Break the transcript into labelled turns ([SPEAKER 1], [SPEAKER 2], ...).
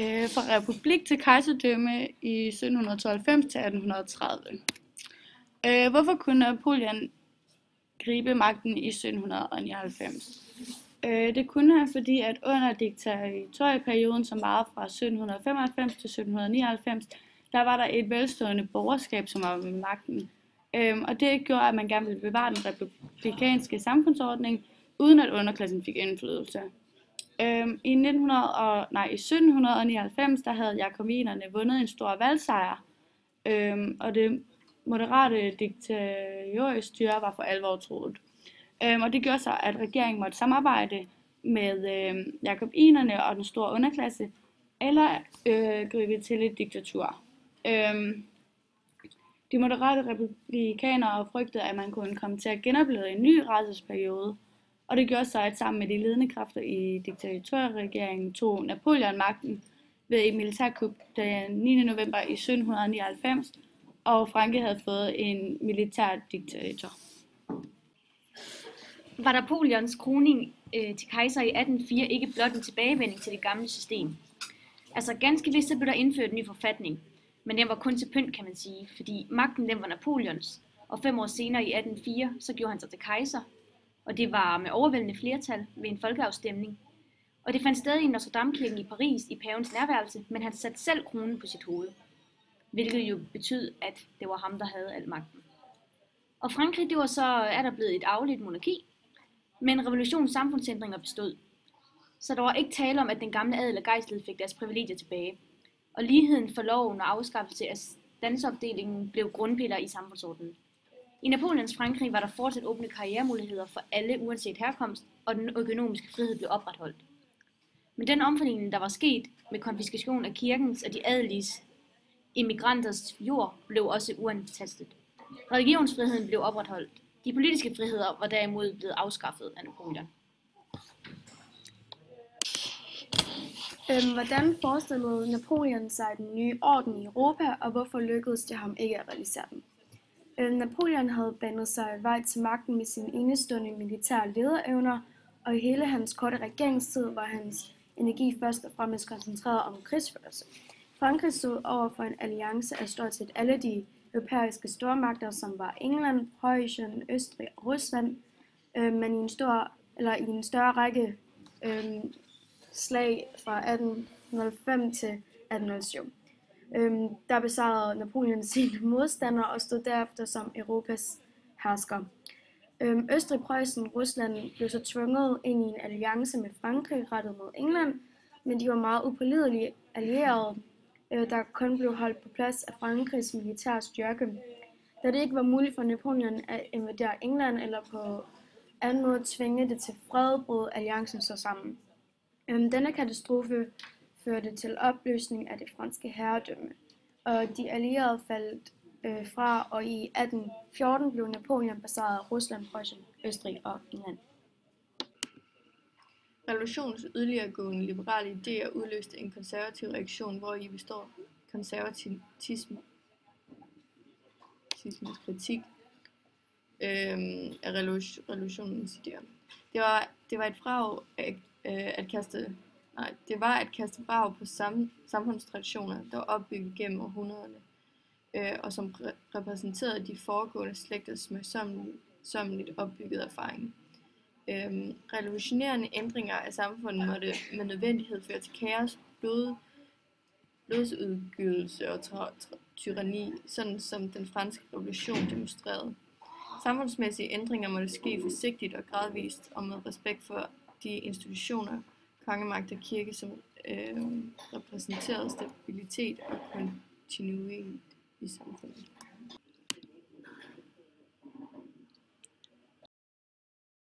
[SPEAKER 1] Fra republik til kejserdømme i 1792 til 1830. Hvorfor kunne Napoleon gribe magten i 1799? Det kunne han, fordi at under diktaturperioden, som varede fra 1795 til 1799, der var der et velstående borgerskab, som var ved magten. Og det gjorde, at man gerne ville bevare den republikanske samfundsordning, uden at underklassen fik indflydelse. I 1799, der havde jakobinerne vundet en stor valgsejr, og det moderate diktatorstyre var for alvor truet. Og det gjorde så, at regeringen måtte samarbejde med jakobinerne og den store underklasse, eller gribe til et diktatur. De moderate republikanere frygtede, at man kunne komme til at genopleve en ny rædselsperiode, og det gjorde så, at sammen med de ledende kræfter i diktaturregeringen tog Napoleon magten ved et militærkup den 9. november i 1799, og Frankrig havde fået en militær diktator.
[SPEAKER 2] Var Napoleons kroning til kejser i 1804 ikke blot en tilbagevending til det gamle system? Altså ganske vist blev der indført en ny forfatning, men den var kun til pynt, kan man sige, fordi magten den var Napoleons, og 5 år senere i 1804, så gjorde han sig til kejser, og det var med overvældende flertal ved en folkeafstemning. Og det fandt sted i Notre Dame-kirken i Paris i pavens nærværelse, men han satte selv kronen på sit hoved, hvilket jo betød, at det var ham, der havde al magten. Og Frankrig, det var så der blevet et arveligt monarki, men revolutionens samfundsændringer bestod. Så der var ikke tale om, at den gamle adel og gejstlighed fik deres privilegier tilbage. Og ligheden for loven og afskaffelse af standsopdelingen blev grundpiller i samfundsordenen. I Napoleons Frankrig var der fortsat åbne karrieremuligheder for alle uanset herkomst, og den økonomiske frihed blev opretholdt. Men den omfordeling, der var sket med konfiskation af kirkens og de adeliges immigranters jord, blev også uantastet. Religionsfriheden blev opretholdt. De politiske friheder var derimod blevet afskaffet af Napoleon.
[SPEAKER 3] Hvordan forestillede Napoleon sig den nye orden i Europa, og hvorfor lykkedes det ham ikke at realisere den? Napoleon havde banet sig vej til magten med sine enestående militære lederevner, og i hele hans korte regeringstid var hans energi først og fremmest koncentreret om krigsførelse. Frankrig stod over for en alliance af stort set alle de europæiske stormagter, som var England, Preussen, Østrig og Rusland, men i en større række slag fra 1805 til 1807. Der besejrede Napoleon sine modstandere og stod derefter som Europas hersker. Østrig, Preussen og Rusland blev så tvunget ind i en alliance med Frankrig rettet mod England, men de var meget upålidelige allierede, der kun blev holdt på plads af Frankrigs militære styrke. Da det ikke var muligt for Napoleon at invadere England eller på anden måde tvinge det til fred, brød alliancen så sammen. Denne katastrofe førte til opløsning af det franske herredømme, og de allierede faldt fra, og i 1814 blev Napoleon besejret af Rusland, Preussen, Østrig og England.
[SPEAKER 4] Revolutionens yderligeregående liberale idéer udløste en konservativ reaktion, hvor i består konservatismens kritik af revolutionens idéer. Det var at kaste vrag på samfundstraditioner, der var opbygget gennem århundrederne, og som repræsenterede de foregående slægters møjsommeligt opbygget erfaring. Revolutionerende ændringer af samfundet måtte med nødvendighed føre til kaos, blodsudgydelse og tyranni, sådan som den franske revolution demonstrerede. Samfundsmæssige ændringer måtte ske forsigtigt og gradvist, og med respekt for de institutioner, kongemagt og kirke, som repræsenterede stabilitet og kontinuitet i samfundet.